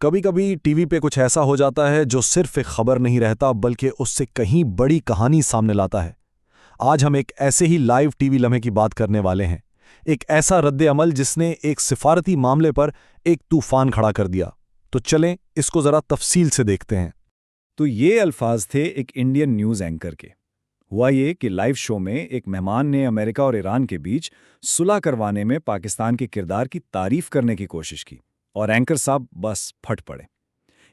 कभी कभी टीवी पे कुछ ऐसा हो जाता है जो सिर्फ एक खबर नहीं रहता बल्कि उससे कहीं बड़ी कहानी सामने लाता है। आज हम एक ऐसे ही लाइव टीवी लम्हे की बात करने वाले हैं। एक ऐसा रद्द अमल जिसने एक सिफारती मामले पर एक तूफान खड़ा कर दिया। तो चलें इसको जरा तफसील से देखते हैं। तो ये अल्फाज थे एक इंडियन न्यूज़ एंकर के। हुआ ये कि लाइव शो में एक मेहमान ने अमेरिका और ईरान के बीच सुलह करवाने में पाकिस्तान के किरदार की तारीफ करने की कोशिश की और एंकर साहब बस फट पड़े।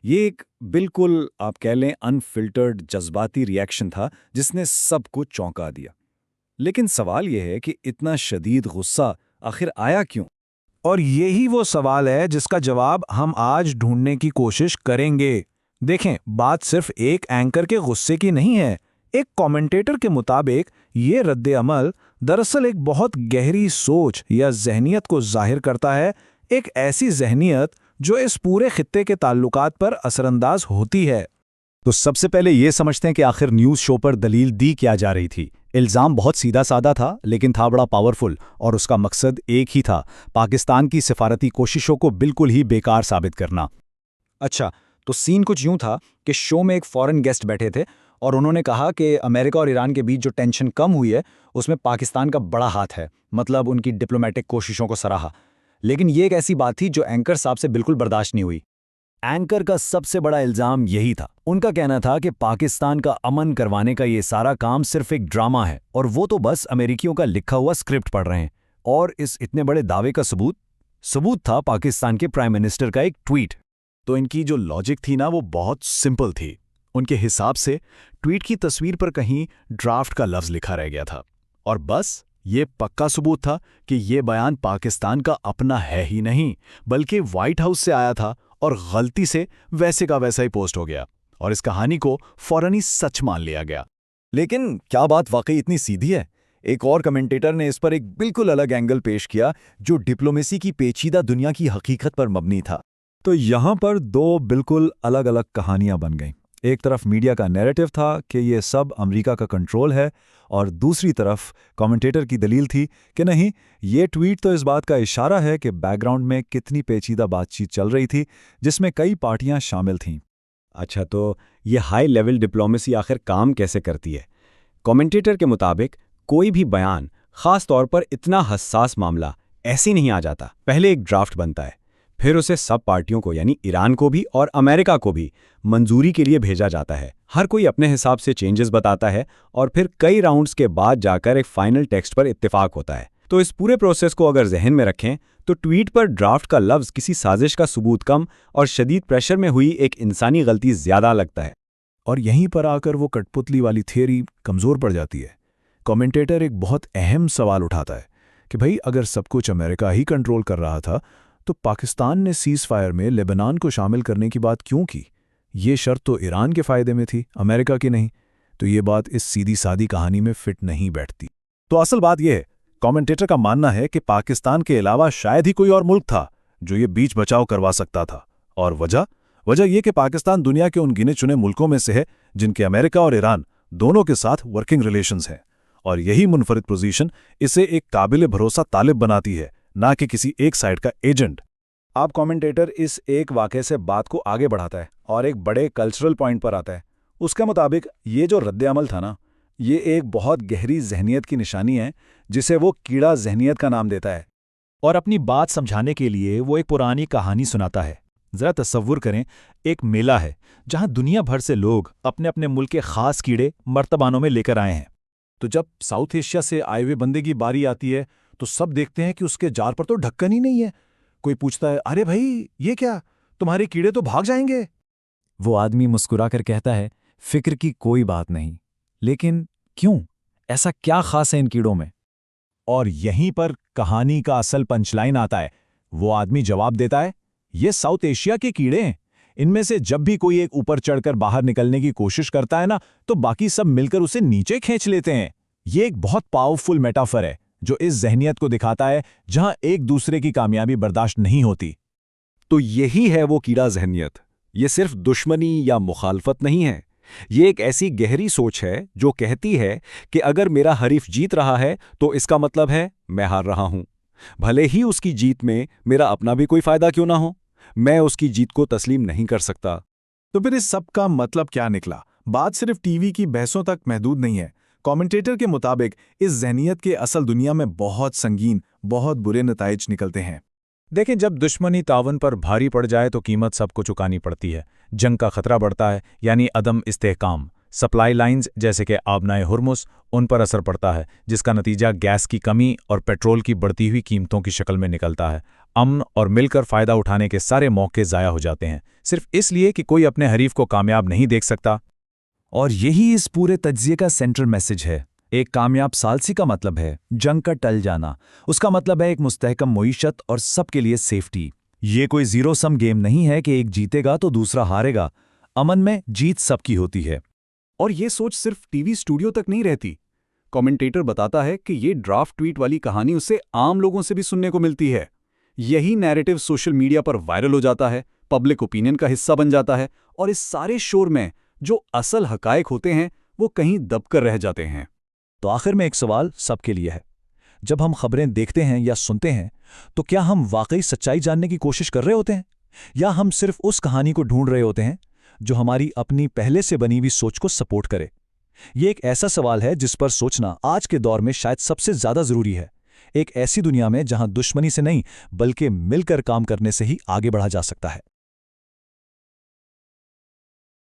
ये एक बिल्कुल आप कह लें अनफिल्टर्ड जज्बाती रिएक्शन था जिसने सबको चौंका दिया। लेकिन सवाल यह है कि इतना शदीद गुस्सा आखिर आया क्यों? और यही वो सवाल है जिसका जवाब हम आज ढूंढने की कोशिश करेंगे। देखें, बात सिर्फ एक एंकर के गुस्से की नहीं है। एक कमेंटेटर के मुताबिक ये रद्द अमल दरअसल एक बहुत गहरी सोच या जहनियत को जाहिर करता है, एक ऐसी जहनियत जो इस पूरे खित्ते के ताल्लुकात पर असरअंदाज होती है। तो सबसे पहले ये समझते हैं कि आखिर न्यूज़ शो पर दलील दी क्या जा रही थी। इल्ज़ाम बहुत सीधा साधा था लेकिन था बड़ा पावरफुल, और उसका मकसद एक ही था, पाकिस्तान की सिफारती कोशिशों को बिल्कुल ही बेकार साबित करना। अच्छा, तो सीन कुछ यूं था कि शो में एक फॉरेन गेस्ट बैठे थे और उन्होंने कहा कि अमेरिका और ईरान के बीच जो टेंशन कम हुई है उसमें पाकिस्तान का बड़ा हाथ है, मतलब उनकी डिप्लोमेटिक कोशिशों को सराहा। लेकिन ये एक ऐसी बात थी जो एंकर साहब से बिल्कुल बर्दाश्त नहीं हुई। एंकर का सबसे बड़ा इल्जाम यही था। उनका कहना था कि पाकिस्तान का अमन करवाने का ये सारा काम सिर्फ एक ड्रामा है और वो तो बस अमेरिकियों का लिखा हुआ स्क्रिप्ट पढ़ रहे हैं। और इस इतने बड़े दावे का सबूत था पाकिस्तान के प्राइम मिनिस्टर का एक ट्वीट। तो इनकी जो लॉजिक थी ना वो बहुत सिंपल थी। उनके हिसाब से ट्वीट की तस्वीर पर कहीं ड्राफ्ट का लफ्ज लिखा रह गया था और बस ये पक्का सबूत था कि ये बयान पाकिस्तान का अपना है ही नहीं बल्कि व्हाइट हाउस से आया था और गलती से वैसे का वैसा ही पोस्ट हो गया और इस कहानी को फौरन ही सच मान लिया गया। लेकिन क्या बात वाकई इतनी सीधी है? एक और कमेंटेटर ने इस पर एक बिल्कुल अलग एंगल पेश किया जो डिप्लोमेसी की पेचीदा दुनिया की हकीकत पर मबनी था। तो यहाँ पर दो बिल्कुल अलग अलग कहानियां बन गईं। एक तरफ मीडिया का नैरेटिव था कि ये सब अमेरिका का कंट्रोल है, और दूसरी तरफ कमेंटेटर की दलील थी कि नहीं, ये ट्वीट तो इस बात का इशारा है कि बैकग्राउंड में कितनी पेचीदा बातचीत चल रही थी जिसमें कई पार्टियां शामिल थीं। अच्छा, तो ये हाई लेवल डिप्लोमेसी आखिर काम कैसे करती है? कमेंटेटर के मुताबिक कोई भी बयान, खास तौर पर इतना हसास मामला, ऐसे ही नहीं आ जाता। पहले एक ड्राफ्ट बनता है, फिर उसे सब पार्टियों को यानी ईरान को भी और अमेरिका को भी मंजूरी के लिए भेजा जाता है। हर कोई अपने हिसाब से चेंजेस बताता है और फिर कई राउंड्स के बाद जाकर एक फाइनल टेक्स्ट पर इत्तेफाक होता है। तो इस पूरे प्रोसेस को अगर जहन में रखें तो ट्वीट पर ड्राफ्ट का लफ्ज किसी साजिश का सबूत कम और शदीद प्रेशर में हुई एक इंसानी गलती ज्यादा लगता है। और यहीं पर आकर वो कठपुतली वाली थियरी कमजोर पड़ जाती है। कमेंटेटर एक बहुत अहम सवाल उठाता है कि भाई, अगर सब कुछ अमेरिका ही कंट्रोल कर रहा था तो पाकिस्तान ने सीज फायर में लेबनान को शामिल करने की बात क्यों की? ये शर्त तो ईरान के फायदे में थी, अमेरिका की नहीं। तो ये बात इस सीधी सादी कहानी में फिट नहीं बैठती। तो असल बात यह है, कमेंटेटर का मानना है कि पाकिस्तान के अलावा शायद ही कोई और मुल्क था जो ये बीच बचाव करवा सकता था। और वजह यह कि पाकिस्तान दुनिया के उन गिने चुने मुल्कों में से है जिनके अमेरिका और ईरान दोनों के साथ वर्किंग रिलेशंस हैं, और यही मुनफरिद पोजीशन इसे एक काबिल भरोसा तालिब बनाती है, ना कि किसी एक साइड का एजेंट। अब कमेंटेटर इस एक वाक़े से बात को आगे बढ़ाता है और एक बड़े कल्चरल पॉइंट पर आता है। उसके मुताबिक ये जो रद्द अमल था ना, ये एक बहुत गहरी जहनियत की निशानी है जिसे वो कीड़ा जहनियत का नाम देता है। और अपनी बात समझाने के लिए वो एक पुरानी कहानी सुनाता है। जरा तसव्वुर करें, एक मेला है जहां दुनिया भर से लोग अपने अपने मुल्क के खास कीड़े मर्तबानों में लेकर आए हैं। तो जब साउथ एशिया से आए हुए बंदे की बारी आती है तो सब देखते हैं कि उसके जार पर तो ढक्कन ही नहीं है। कोई पूछता है, अरे भाई ये क्या, तुम्हारे कीड़े तो भाग जाएंगे। वो आदमी मुस्कुराकर कहता है, फिक्र की कोई बात नहीं। लेकिन क्यों? ऐसा क्या खास है इन कीड़ों में? और यहीं पर कहानी का असल पंचलाइन आता है। वो आदमी जवाब देता है, ये साउथ एशिया के कीड़े हैं। इनमें से जब भी कोई एक ऊपर चढ़कर बाहर निकलने की कोशिश करता है ना, तो बाकी सब मिलकर उसे नीचे खींच लेते हैं। ये एक बहुत पावरफुल मेटाफर है जो इस जहनियत को दिखाता है जहां एक दूसरे की कामयाबी बर्दाश्त नहीं होती। तो यही है वो कीड़ा जहनियत। ये सिर्फ दुश्मनी या मुखालफत नहीं है, ये एक ऐसी गहरी सोच है जो कहती है कि अगर मेरा हरीफ जीत रहा है तो इसका मतलब है मैं हार रहा हूं, भले ही उसकी जीत में मेरा अपना भी कोई फायदा क्यों ना हो। मैं उसकी जीत को तस्लीम नहीं कर सकता। तो फिर इस सब का मतलब क्या निकला? बात सिर्फ टीवी की बहसों तक महदूद नहीं है। कमेंटेटर के मुताबिक इस ज़हनियत के असल दुनिया में बहुत संगीन, बहुत बुरे नताइज निकलते हैं। देखें, जब दुश्मनी तावन पर भारी पड़ जाए तो कीमत सबको चुकानी पड़ती है। जंग का खतरा बढ़ता है, यानी अदम इस्तेहकाम। सप्लाई लाइंस जैसे कि आबनाए हुर्मुस, उन पर असर पड़ता है, जिसका नतीजा गैस की कमी और पेट्रोल की बढ़ती हुई कीमतों की शक्ल में निकलता है। अमन और मिलकर फ़ायदा उठाने के सारे मौके ज़ाया हो जाते हैं, सिर्फ इसलिए कि कोई अपने हरीफ को कामयाब नहीं देख सकता। और यही इस पूरे तज्जिए का सेंट्रल मैसेज है। एक कामयाब सालसी का मतलब है जंग का टल जाना। उसका मतलब है एक मुस्तहकम मईशत और सबके लिए सेफ्टी। ये कोई जीरो सम गेम नहीं है कि एक जीतेगा तो दूसरा हारेगा। अमन में जीत सबकी होती है। और ये सोच सिर्फ टीवी स्टूडियो तक नहीं रहती। कमेंटेटर बताता है कि ये ड्राफ्ट ट्वीट वाली कहानी उसे आम लोगों से भी सुनने को मिलती है। यही नैरेटिव सोशल मीडिया पर वायरल हो जाता है, पब्लिक ओपिनियन का हिस्सा बन जाता है, और इस सारे शोर में जो असल हकायक होते हैं वो कहीं दबकर रह जाते हैं। तो आखिर में एक सवाल सबके लिए है। जब हम खबरें देखते हैं या सुनते हैं तो क्या हम वाकई सच्चाई जानने की कोशिश कर रहे होते हैं, या हम सिर्फ उस कहानी को ढूंढ रहे होते हैं जो हमारी अपनी पहले से बनी हुई सोच को सपोर्ट करे? ये एक ऐसा सवाल है जिस पर सोचना आज के दौर में शायद सबसे ज़्यादा ज़रूरी है। एक ऐसी दुनिया में जहां दुश्मनी से नहीं बल्कि मिलकर काम करने से ही आगे बढ़ा जा सकता है।